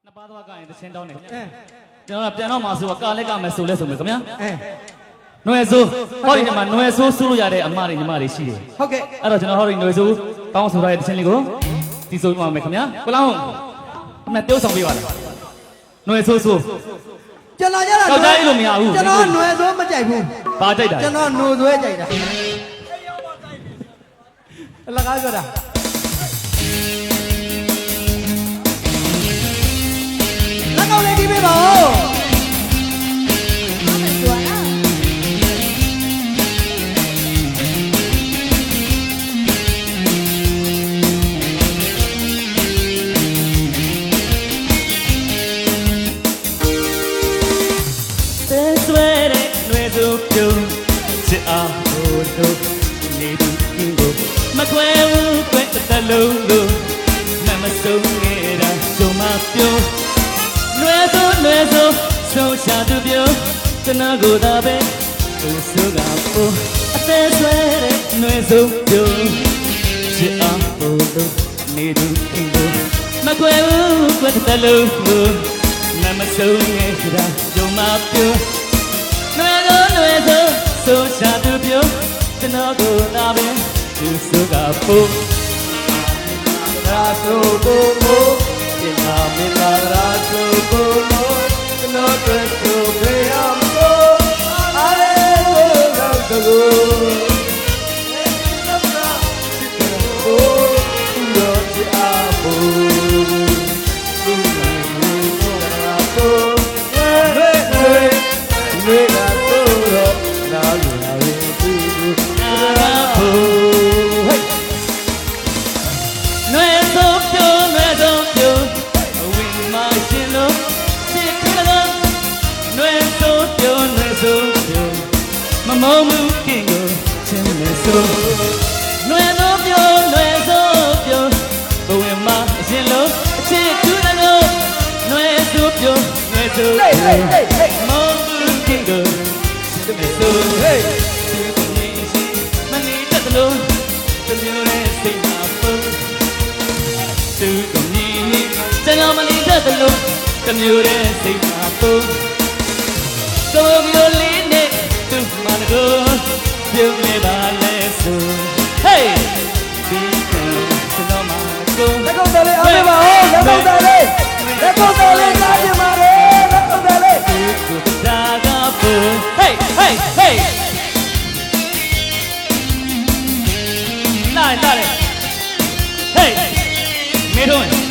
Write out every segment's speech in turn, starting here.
နှစ်ပါးသွားကရင်တချင်းတောင်းနေကျွန်တော်ကပြန်တော့မှာဆိုတော့ကာလက်ကမယ်ဆိုလဲဆိုမယ်ခင်ဗျာနွယ်ဆိုဟောဒီမှာနွယ်ဆိုဆူလို့ရတဲ့အမတွေညီမတွေရှိတယ်ဟုတ်ကဲ့အဲ့တော့ကျွန်တော်ဟောဒီနွယ်ဆိုတောင်းဆိုထားတဲ့တချင်းလေးကိုဒီဆိုပါမယ်ခင်ဗျာကိုလောင်းအမတိုးဆောင်ပေးပါလားနွယ်ဆိုဆိုကျွန်တော်ရတာကြောက်ကြရလို့မရဘူးကျွန်တော်နွယ်ဆိုမကြိုက်ဘူးဘာကြိုက်တာကျွန်တော်နှိုဆွဲကြိုက်တာအလကားပြောတာလက်ကောက်လေးဒီပေးပါဦးမခွဲဘူးကွယ်တလုံးလို့မဆုံးနေတာဆိုမှပြောလွယ်ဆိုဆုံးရှာသူပြောတနာကိုသာပဲသူဆိုကပို့အသက်ဆွဲတဲ့ຫນွေဆုံးပြောချစ်အောင်လို့နေသူအင်းလို့မခွဲဘူးကွယ်တလုံးလို့မဆုံးနေတာဆိုမှပြောလွယ်ဆိုဆုံးရှာသူပြောတနာကိုသာပဲသူဆိုကပို့ရာဆိုကိုမို့ဒီနာမင်္ဂလာဆိုကိုမို့ကျွန်တော်တို့ကိုဖေးရမလို့အားလုံးတော့ကိုမမုံမှုကင်းကိုချင်းနေဆိုနွယ်သောပြောနွယ်သောပြောဘဝင်မှာအရင်လုံးအချစ်ကူးလို့နွယ်သောပြောနွယ်သောမုံမှုကင်းကိုချင်းနေဆိုဒီနေ့ရှိမနေတတ်လို့တမျိုးနဲ့စိတ်မှာပုံသူကမြည်ကျွန်တော်မနေတတ်လို့တမျိုးနဲ့စိတ်မှာပုံကိုမျိုးလေးနဲ့သူမနကိုပြုံးနေပါလေဆိုဟေးဒီကျွန်တော်မကိုလက်ကောက်တယ်လေးအားပေးပါဦးလက်ကောက်တယ်လေးကားကြပါလေလက်ကောက်တယ်လေးသူတာကပူဟေးလာလေဟေးမေတော့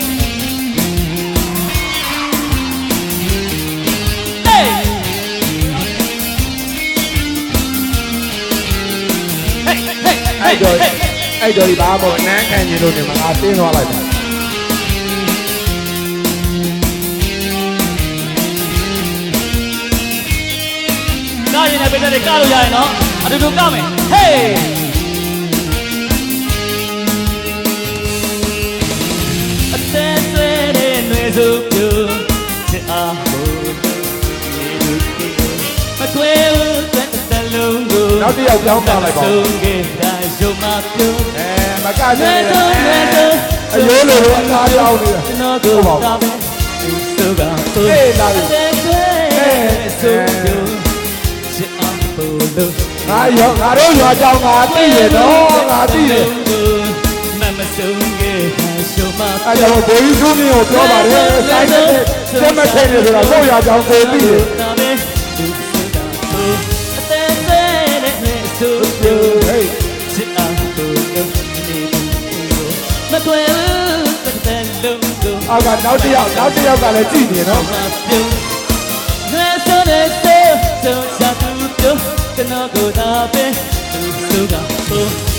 အဲ့တော့ဒီဘာမို့နန်းခံရင်လို့နေမှာငါတင်းသွားလိုက်ပါကားရင်လည်းပြတဲ့ကားလို့ရရင်နော်အတူတူကားမယ်ဟေးအသက်ဆွဲတဲ့ຫນွေစုပ်ပြူချစ်အားဟိုနေသူမကွဲဘူးတဲ့လုံးကိုနောက်တစ်ယောက်ပြောင်းပါလိုက်ပါဦးမကကြည့်နဲ့အယိုးလိုလိုအသားပြောင်းနေတာကျွန်တော်တို့ကပဲသူဆိုကပို့လာပြီဆိုပြောချစ်အောင်ပို့လို့ငါတို့ရွာကြောင်ငါသိရတော့ငါသိတယ်မဆုံးခဲ့ရှုံးမအဲ့တော့ဘိုးကြီးသူမျိုးကိုပြောပါတယ်ဆိုင်တဲ့စက်မထဲနေဆိုတာကိုရွာကြောင်ကိုသိတယ်ဆိုပြောဟေးချစ်အောင်ပို့လို့နေမကွယ်ဘူးတဲ့လုံးကိုအောက်ကနောက်တစ်ယောက်ကလည်းကြည့်နေနော်လွယ်ဆိုတဲ့ဆိုချာသူပြောကျွန်တော်ကိုသာပဲသူဆိုကပို့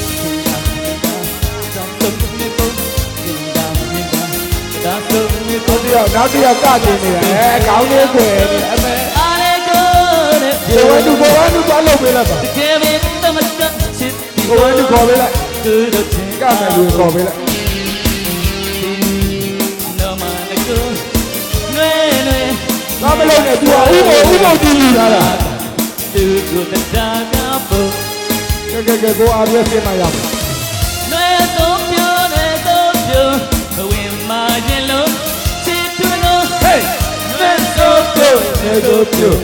နောက်တစ်ယောက်ကကြည့်နေတယ်ခေါင်းလေးခွဲနေအမေအားလေးကိုတဲ့ဘဝတူသွားလုပ်ပေးလိုက်ပါတကယ်ပဲတမတ်ချစ်ဘဝတူခေါ်ပေးလိုက်သူတို့ချင်းကမယ်လူခေါ်ပေးလိုက်နော်မနကိုနွေငါမလုပ်နဲ့သူကဥပုံကြည့်နေတာလားသူတို့တရားကပို့ကဲကိုအားရပြင်မရဘူးနွေသုံးပြိုဘဝင်မှာရင်လုံးချစ်တွင်လို့ ကိုပြုတ်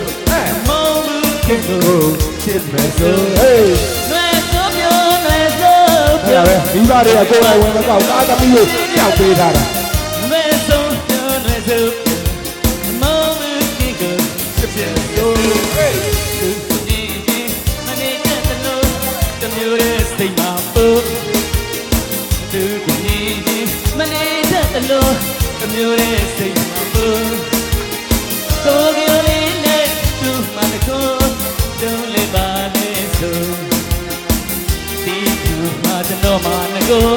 မောင်ဘူးကဲကိုချစ်မယ်ဆို ဟေး လွယ်ဆိုပြောလွယ်ဆို အဲ့ဒါပဲမိဘတွေကကိုယ်တိုင်ဝင်မကောက်သားသမီးကိုပြောက်ပေးထားတာ လွယ်ဆိုပြောလွယ်ဆိုမောင်ဘူးကဲကိုချစ်မယ်ဆိုဒီမနေတဲ့တလို့တမျိုးရဲ့စိတ်မှာပို့သူကိုမြင်မနေတဲ့တလို့တမျိုးရဲ့စိတ်မှာပို့ကိုယ်ကလေးနဲ့သူ့မှာကိုတုံးလေးပါနေဆိုဒီသူမှာတော့မနကို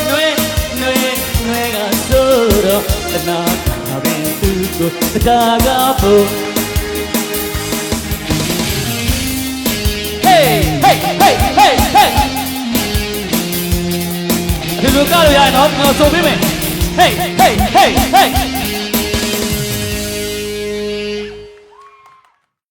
နွေကဆိုတော့တနာတာပင်သူကိုတရားကဖို့ Hey hey hey hey hey ဒီလိုကားရရနော်ကျွန်တော်ဆိုပေးမယ် Hey hey hey hey